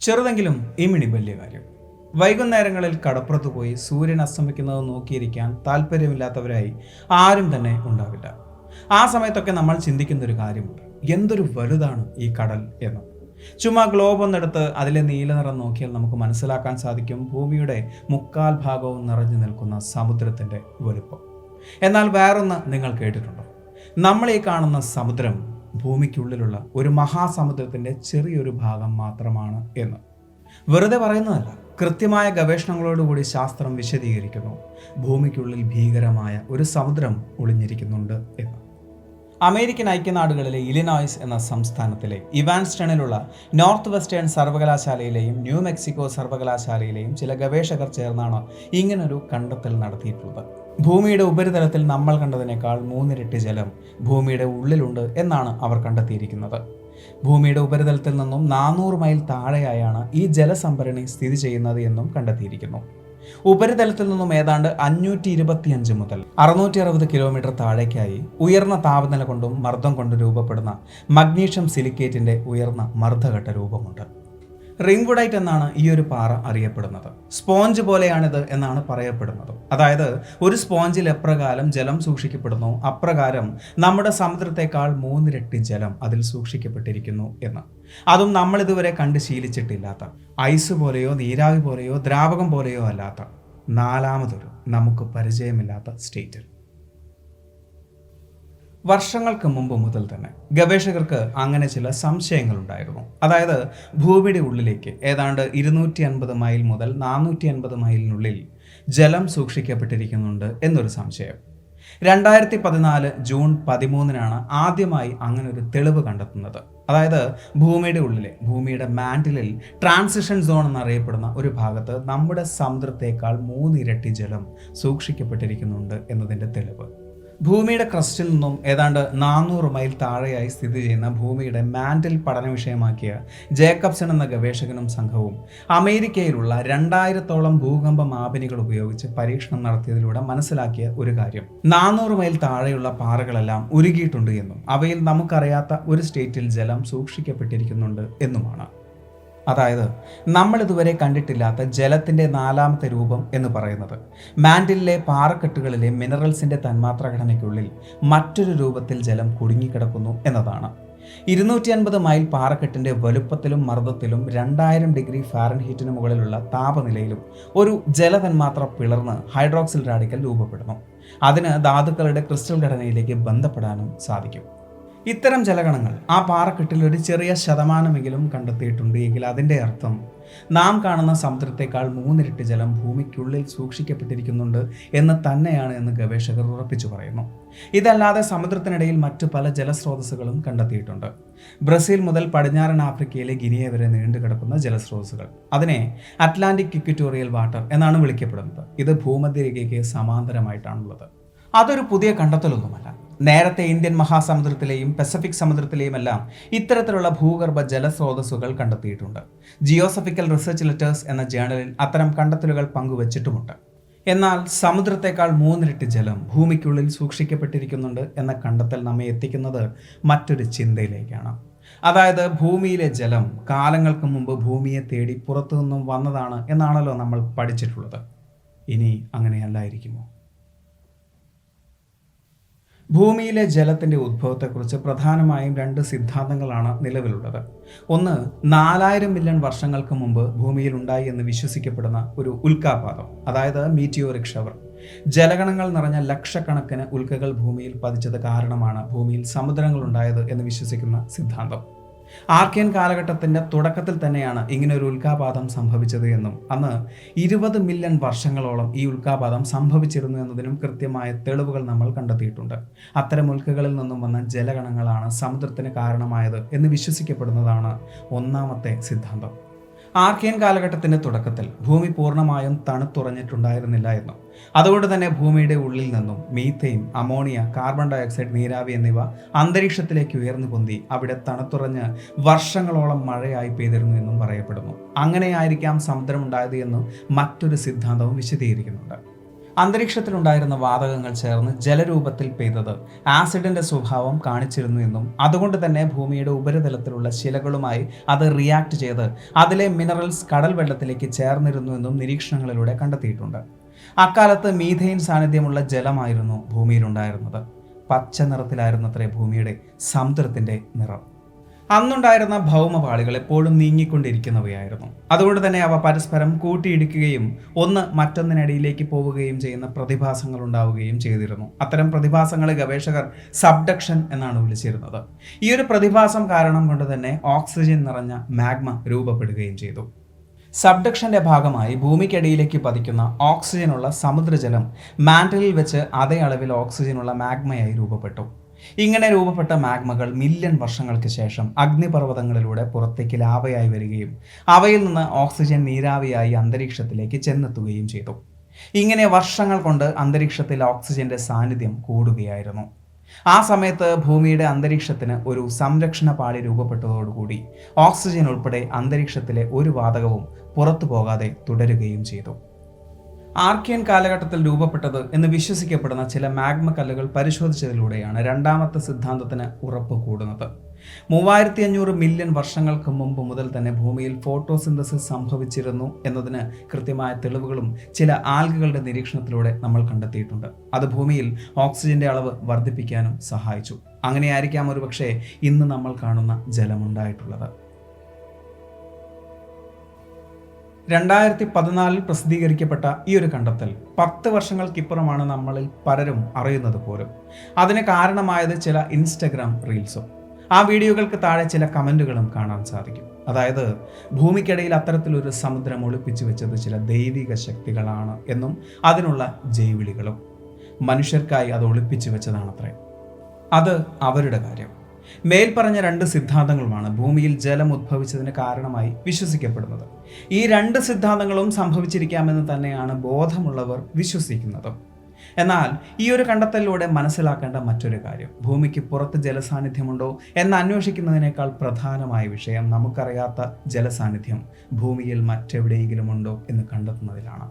ചെറുതെങ്കിലും ഇമിണി വലിയ കാര്യം. വൈകുന്നേരങ്ങളിൽ കടപ്പുറത്ത് പോയി സൂര്യൻ അസ്തമിക്കുന്നത് നോക്കിയിരിക്കാൻ താല്പര്യമില്ലാത്തവരായി ആരും തന്നെ ഉണ്ടാവില്ല. ആ സമയത്തൊക്കെ നമ്മൾ ചിന്തിക്കുന്ന ഒരു കാര്യമുണ്ട്, എന്തൊരു വലുതാണ് ഈ കടൽ എന്ന്. ചുമ്മാ ഗ്ലോബ് ഒന്നെടുത്ത് അതിലെ നീല നിറം നോക്കിയാൽ നമുക്ക് മനസ്സിലാക്കാൻ സാധിക്കും ഭൂമിയുടെ മുക്കാൽ ഭാഗവും നിറഞ്ഞു നിൽക്കുന്ന സമുദ്രത്തിൻ്റെ വലുപ്പം. എന്നാൽ വേറൊന്ന് നിങ്ങൾ കേട്ടിട്ടുണ്ടോ? നമ്മൾ ഈ കാണുന്ന സമുദ്രം ഭൂമിക്കുള്ളിലുള്ള ഒരു മഹാസമുദ്രത്തിൻ്റെ ചെറിയൊരു ഭാഗം മാത്രമാണ് എന്ന്. വെറുതെ പറയുന്നതല്ല, കൃത്യമായ ഗവേഷണങ്ങളോടുകൂടി ശാസ്ത്രം വിശദീകരിക്കുന്നു ഭൂമിക്കുള്ളിൽ ഭീകരമായ ഒരു സമുദ്രം ഒളിഞ്ഞിരിക്കുന്നുണ്ട് എന്ന്. അമേരിക്കൻ ഐക്യനാടുകളിലെ ഇലിനോയ്സ് എന്ന സംസ്ഥാനത്തിലെ ഇവാൻസ്റ്റണിലുള്ള നോർത്ത് വെസ്റ്റേൺ സർവകലാശാലയിലെയും ന്യൂ മെക്സിക്കോ സർവകലാശാലയിലെയും ചില ഗവേഷകർ ചേർന്നാണ് ഇങ്ങനൊരു കണ്ടെത്തൽ നടത്തിയിട്ടുള്ളത്. ഭൂമിയുടെ ഉപരിതലത്തിൽ നമ്മൾ കണ്ടതിനേക്കാൾ 3 ഇരട്ടി ജലം ഭൂമിയുടെ ഉള്ളിലുണ്ട് എന്നാണ് അവർ കണ്ടെത്തിയിരിക്കുന്നത്. ഭൂമിയുടെ ഉപരിതലത്തിൽ നിന്നും 400 മൈൽ താഴെയായാണ് ഈ ജലസംഭരണി സ്ഥിതി ചെയ്യുന്നത് എന്നും കണ്ടെത്തിയിരിക്കുന്നു. ഉപരിതലത്തിൽ നിന്നും ഏതാണ്ട് 525 മുതൽ 660 കിലോമീറ്റർ താഴേക്കായി ഉയർന്ന താപനില കൊണ്ടും മർദ്ദം കൊണ്ടും രൂപപ്പെടുന്ന മഗ്നീഷ്യം സിലിക്കേറ്റിന്റെ ഉയർന്ന മർദ്ദഘട്ട രൂപമുണ്ട്. റിംഗ്വുഡൈറ്റ് എന്നാണ് ഈ ഒരു പാറ അറിയപ്പെടുന്നത്. സ്പോഞ്ച് പോലെയാണിത് എന്നാണ് പറയപ്പെടുന്നത്. അതായത് ഒരു സ്പോഞ്ചിൽ എപ്രകാരം ജലം സൂക്ഷിക്കപ്പെടുന്നു അപ്രകാരം നമ്മുടെ സമുദ്രത്തെക്കാൾ 3 ഇരട്ടി ജലം അതിൽ സൂക്ഷിക്കപ്പെട്ടിരിക്കുന്നു എന്ന്. അതും നമ്മൾ ഇതുവരെ കണ്ട് ശീലിച്ചിട്ടില്ലാത്ത, ഐസ് പോലെയോ നീരാവി പോലെയോ ദ്രാവകം പോലെയോ അല്ലാത്ത, നാലാമതൊരു നമുക്ക് പരിചയമില്ലാത്ത സ്റ്റേറ്റിൽ. വർഷങ്ങൾക്ക് മുമ്പ് മുതൽ തന്നെ ഗവേഷകർക്ക് അങ്ങനെ ചില സംശയങ്ങളുണ്ടായിരുന്നു. അതായത് ഭൂമിയുടെ ഉള്ളിലേക്ക് ഏതാണ്ട് 250 മൈൽ മുതൽ 450 മൈലിനുള്ളിൽ ജലം സൂക്ഷിക്കപ്പെട്ടിരിക്കുന്നുണ്ട് എന്നൊരു സംശയം. 2014 ജൂൺ 13 ആദ്യമായി അങ്ങനെ ഒരു തെളിവ് കണ്ടെത്തുന്നത്. അതായത് ഭൂമിയുടെ ഉള്ളിലെ ഭൂമിയുടെ മാന്റിലിൽ ട്രാൻസിഷൻ സോൺ എന്നറിയപ്പെടുന്ന ഒരു ഭാഗത്ത് നമ്മുടെ സമുദ്രത്തേക്കാൾ 3 ഇരട്ടി ജലം സൂക്ഷിക്കപ്പെട്ടിരിക്കുന്നുണ്ട് എന്നതിൻ്റെ തെളിവ്. ഭൂമിയുടെ ക്രസ്റ്റിൽ നിന്നും ഏതാണ്ട് 400 മൈൽ താഴെയായി സ്ഥിതി ചെയ്യുന്ന ഭൂമിയുടെ മാന്റിൽ പഠന വിഷയമാക്കിയ ജേക്കബ്സൺ എന്ന ഗവേഷകനും സംഘവും അമേരിക്കയിലുള്ള 2000-ഓളം ഭൂകമ്പ മാപിനികൾ ഉപയോഗിച്ച് പരീക്ഷണം നടത്തിയതിലൂടെ മനസ്സിലാക്കിയ ഒരു കാര്യം, 400 മൈൽ താഴെയുള്ള പാറകളെല്ലാം ഉരുകിയിട്ടുണ്ട് എന്നും അവയിൽ നമുക്കറിയാത്ത ഒരു സ്റ്റേറ്റിൽ ജലം സൂക്ഷിക്കപ്പെട്ടിരിക്കുന്നുണ്ട് എന്നുമാണ്. അതായത് നമ്മൾ ഇതുവരെ കണ്ടിട്ടില്ലാത്ത ജലത്തിൻ്റെ 4ാമത്തെ രൂപം എന്ന് പറയുന്നത് മാന്റിലെ പാറക്കെട്ടുകളിലെ മിനറൽസിൻ്റെ തന്മാത്ര ഘടനയ്ക്കുള്ളിൽ മറ്റൊരു രൂപത്തിൽ ജലം കുടുങ്ങിക്കിടക്കുന്നു എന്നതാണ്. 250 മൈൽ പാറക്കെട്ടിൻ്റെ വലുപ്പത്തിലും മർദ്ദത്തിലും 2000 ഡിഗ്രി ഫാരൻഹീറ്റിന് മുകളിലുള്ള താപനിലയിലും ഒരു ജലതന്മാത്ര പിളർന്ന് ഹൈഡ്രോക്സിൽ റാഡിക്കൽ രൂപപ്പെടുന്നു. അതിന് ധാതുക്കളുടെ ക്രിസ്റ്റൽ ഘടനയിലേക്ക് ബന്ധപ്പെടാനും സാധിക്കും. ഇത്തരം ജലകണങ്ങൾ ആ പാറക്കെട്ടിൽ ഒരു ചെറിയ ശതമാനമെങ്കിലും കണ്ടെത്തിയിട്ടുണ്ട് എങ്കിൽ അതിൻ്റെ അർത്ഥം നാം കാണുന്ന സമുദ്രത്തെക്കാൾ 3 ഇരട്ടി ജലം ഭൂമിക്കുള്ളിൽ സൂക്ഷിക്കപ്പെട്ടിരിക്കുന്നുണ്ട് എന്ന് തന്നെയാണ് എന്ന് ഗവേഷകർ ഉറപ്പിച്ചു പറയുന്നു. ഇതല്ലാതെ സമുദ്രത്തിനിടയിൽ മറ്റു പല ജലസ്രോതസ്സുകളും കണ്ടെത്തിയിട്ടുണ്ട്. ബ്രസീൽ മുതൽ പടിഞ്ഞാറൻ ആഫ്രിക്കയിലെ ഗിനിയ വരെ നീണ്ടുകിടക്കുന്ന ജലസ്രോതസ്സുകൾ. അതിനെ അറ്റ്ലാന്റിക് ഇക്വറ്റോറിയൽ വാട്ടർ എന്നാണ് വിളിക്കപ്പെടുന്നത്. ഇത് ഭൂമധ്യരേഖയ്ക്ക് സമാന്തരമായിട്ടാണുള്ളത്. അതൊരു പുതിയ കണ്ടെത്തലൊന്നുമല്ല. നേരത്തെ ഇന്ത്യൻ മഹാസമുദ്രത്തിലെയും പസഫിക് സമുദ്രത്തിലെയും എല്ലാം ഇത്തരത്തിലുള്ള ഭൂഗർഭ ജലസ്രോതസ്സുകൾ കണ്ടെത്തിയിട്ടുണ്ട്. ജിയോസഫിക്കൽ റിസർച്ച് ലെറ്റേഴ്സ് എന്ന ജേണലിൽ അത്തരം കണ്ടെത്തലുകൾ പങ്കുവച്ചിട്ടുമുണ്ട്. എന്നാൽ സമുദ്രത്തെക്കാൾ 3 ഇരട്ടി ജലം ഭൂമിക്കുള്ളിൽ സൂക്ഷിക്കപ്പെട്ടിരിക്കുന്നുണ്ട് എന്ന കണ്ടെത്തൽ നമ്മെ എത്തിക്കുന്നത് മറ്റൊരു ചിന്തയിലേക്കാണ്. അതായത് ഭൂമിയിലെ ജലം കാലങ്ങൾക്ക് മുമ്പ് ഭൂമിയെ തേടി പുറത്തു നിന്നും വന്നതാണ് എന്നാണല്ലോ നമ്മൾ പഠിച്ചിട്ടുള്ളത്. ഇനി അങ്ങനെയല്ലായിരിക്കുമോ? ഭൂമിയിലെ ജലത്തിൻ്റെ ഉദ്ഭവത്തെക്കുറിച്ച് പ്രധാനമായും 2 സിദ്ധാന്തങ്ങളാണ് നിലവിലുള്ളത്. ഒന്ന്, 4000 മില്യൺ വർഷങ്ങൾക്ക് മുമ്പ് ഭൂമിയിൽ ഉണ്ടായി എന്ന് വിശ്വസിക്കപ്പെടുന്ന ഒരു ഉൽക്കാപാതം, അതായത് മീറ്റിയോറിക് ഷവർ. ജലഗണങ്ങൾ നിറഞ്ഞ ലക്ഷക്കണക്കിന് ഉൽക്കകൾ ഭൂമിയിൽ പതിച്ചത് കാരണമാണ് ഭൂമിയിൽ സമുദ്രങ്ങൾ ഉണ്ടായത് എന്ന് വിശ്വസിക്കുന്ന സിദ്ധാന്തം. ആർക്കിയൻ കാലഘട്ടത്തിൻ്റെ തുടക്കത്തിൽ തന്നെയാണ് ഇങ്ങനെ ഒരു ഉൽക്കാപാതം സംഭവിച്ചത് എന്നും അന്ന് 20 മില്യൺ വർഷങ്ങളോളം ഈ ഉൽക്കാപാതം സംഭവിച്ചിരുന്നു എന്നതിനും കൃത്യമായ തെളിവുകൾ നമ്മൾ കണ്ടെത്തിയിട്ടുണ്ട്. അത്തരം ഉൽക്കകളിൽ നിന്നും വന്ന ജലഗണങ്ങളാണ് സമുദ്രത്തിന് കാരണമായത് എന്ന് വിശ്വസിക്കപ്പെടുന്നതാണ് ഒന്നാമത്തെ സിദ്ധാന്തം. ആർക്കിയൻ കാലഘട്ടത്തിൻ്റെ തുടക്കത്തിൽ ഭൂമി പൂർണ്ണമായും തണുത്തുറഞ്ഞിട്ടുണ്ടായിരുന്നില്ല എന്നും അതുകൊണ്ട് തന്നെ ഭൂമിയുടെ ഉള്ളിൽ നിന്നും മീഥെയിൻ, അമോണിയ, കാർബൺ ഡയോക്സൈഡ്, നീരാവി എന്നിവ അന്തരീക്ഷത്തിലേക്ക് ഉയർന്നു പൊന്തി അവിടെ തണുത്തുറഞ്ഞ് വർഷങ്ങളോളം മഴയായി പെയ്തിരുന്നു എന്നും പറയപ്പെടുന്നു. അങ്ങനെയായിരിക്കാം സമുദ്രമുണ്ടായത് എന്നും മറ്റൊരു സിദ്ധാന്തവും വിശദീകരിക്കുന്നുണ്ട്. അന്തരീക്ഷത്തിലുണ്ടായിരുന്ന വാതകങ്ങൾ ചേർന്ന് ജലരൂപത്തിൽ പെയ്തത് ആസിഡിന്റെ സ്വഭാവം കാണിച്ചിരുന്നു എന്നും അതുകൊണ്ട് തന്നെ ഭൂമിയുടെ ഉപരിതലത്തിലുള്ള ശിലകളുമായി അത് റിയാക്ട് ചെയ്ത് അതിലെ മിനറൽസ് കടൽ വെള്ളത്തിലേക്ക് ചേർന്നിരുന്നു എന്നും നിരീക്ഷണങ്ങളിലൂടെ കണ്ടെത്തിയിട്ടുണ്ട്. അക്കാലത്ത് മീഥെയിൻ സാന്നിധ്യമുള്ള ജലമായിരുന്നു ഭൂമിയിലുണ്ടായിരുന്നത്. പച്ച നിറത്തിലായിരുന്നത്രേ ഭൂമിയുടെ സമുദ്രത്തിന്റെ നിറം. അന്നുണ്ടായിരുന്ന ഭൗമപാളികൾ എപ്പോഴും നീങ്ങിക്കൊണ്ടിരിക്കുന്നവയായിരുന്നു. അതുകൊണ്ട് തന്നെ അവ പരസ്പരം കൂട്ടിയിടിക്കുകയും ഒന്ന് മറ്റൊന്നിനടിയിലേക്ക് പോവുകയും ചെയ്യുന്ന പ്രതിഭാസങ്ങൾ ഉണ്ടാവുകയും ചെയ്തിരുന്നു. അത്തരം പ്രതിഭാസങ്ങളെ ഗവേഷകർ സബ്ഡക്ഷൻ എന്നാണ് വിളിച്ചിരുന്നത്. ഈ ഒരു പ്രതിഭാസം കാരണം കൊണ്ട് തന്നെ ഓക്സിജൻ നിറഞ്ഞ മാഗ്മ രൂപപ്പെടുകയും ചെയ്തു. സബ്ഡക്ഷന്റെ ഭാഗമായി ഭൂമിക്കടിയിലേക്ക് പതിക്കുന്ന ഓക്സിജനുള്ള സമുദ്രജലം മാന്റലിൽ വെച്ച് അതേ അളവിൽ ഓക്സിജനുള്ള മാഗ്മയായി രൂപപ്പെട്ടു. ഇങ്ങനെ രൂപപ്പെട്ട മാഗ്മകൾ മില്യൺ വർഷങ്ങൾക്ക് ശേഷം അഗ്നിപർവ്വതങ്ങളിലൂടെ പുറത്തേക്ക് ലാവയായി വരികയും അവയിൽ നിന്ന് ഓക്സിജൻ നീരാവിയായി അന്തരീക്ഷത്തിലേക്ക് ചെന്നെത്തുകയും ചെയ്തു. ഇങ്ങനെ വർഷങ്ങൾ കൊണ്ട് അന്തരീക്ഷത്തിൽ ഓക്സിജന്റെ സാന്നിധ്യം കൂടുകയായിരുന്നു. ആ സമയത്ത് ഭൂമിയുടെ അന്തരീക്ഷത്തിന് ഒരു സംരക്ഷണ പാളി രൂപപ്പെട്ടതോടുകൂടി ഓക്സിജൻ ഉൾപ്പെടെ അന്തരീക്ഷത്തിലെ ഒരു വാതകവും പുറത്തു പോകാതെ തുടരുകയും ചെയ്തു. ആർക്കിയൻ കാലഘട്ടത്തിൽ രൂപപ്പെട്ടത് എന്ന് വിശ്വസിക്കപ്പെടുന്ന ചില മാഗ്മ കല്ലുകൾ പരിശോധിച്ചതിലൂടെയാണ് രണ്ടാമത്തെ സിദ്ധാന്തത്തിന് ഉറപ്പ് കൂടുന്നത്. 3500 മില്യൺ വർഷങ്ങൾക്ക് മുമ്പ് മുതൽ തന്നെ ഭൂമിയിൽ ഫോട്ടോസിന്തസിസ് സംഭവിച്ചിരുന്നു എന്നതിന് കൃത്യമായ തെളിവുകളും ചില ആൽഗകളുടെ നിരീക്ഷണത്തിലൂടെ നമ്മൾ കണ്ടെത്തിയിട്ടുണ്ട്. അത് ഭൂമിയിൽ ഓക്സിജന്റെ അളവ് വർദ്ധിപ്പിക്കാനും സഹായിച്ചു. അങ്ങനെയായിരിക്കാം ഒരുപക്ഷെ ഇന്ന് നമ്മൾ കാണുന്ന ജലമുണ്ടായിട്ടുള്ളത്. 2014 പ്രസിദ്ധീകരിക്കപ്പെട്ട ഈ ഒരു കണ്ടെത്തൽ 10 വർഷങ്ങൾക്കിപ്പുറമാണ് നമ്മളിൽ പലരും അറിയുന്നത് പോലും. അതിന് കാരണമായത് ചില ഇൻസ്റ്റഗ്രാം റീൽസും ആ വീഡിയോകൾക്ക് താഴെ ചില കമൻറ്റുകളും കാണാൻ സാധിക്കും. അതായത് ഭൂമിക്കിടയിൽ അത്തരത്തിലൊരു സമുദ്രം ഒളിപ്പിച്ചു വെച്ചത് ചില ദൈവിക ശക്തികളാണ് എന്നും അതിനുള്ള ജൈവിളികളും മനുഷ്യർക്കായി അത് ഒളിപ്പിച്ചു വെച്ചതാണത്രേ. അത് അവരുടെ കാര്യം. മേൽപ്പറഞ്ഞ 2 സിദ്ധാന്തങ്ങളുമാണ് ഭൂമിയിൽ ജലം ഉദ്ഭവിച്ചതിന് കാരണമായി വിശ്വസിക്കപ്പെടുന്നത്. ഈ 2 സിദ്ധാന്തങ്ങളും സംഭവിച്ചിരിക്കാമെന്ന് തന്നെയാണ് ബോധമുള്ളവർ വിശ്വസിക്കുന്നത്. എന്നാൽ ഈ ഒരു കണ്ടെത്തലിലൂടെ മനസ്സിലാക്കേണ്ട മറ്റൊരു കാര്യം, ഭൂമിക്ക് പുറത്ത് ജലസാന്നിധ്യമുണ്ടോ എന്ന് അന്വേഷിക്കുന്നതിനേക്കാൾ പ്രധാനമായ വിഷയം നമുക്കറിയാത്ത ജലസാന്നിധ്യം ഭൂമിയിൽ മറ്റെവിടെയെങ്കിലും ഉണ്ടോ എന്ന് കണ്ടെത്തുന്നതിലാണ്.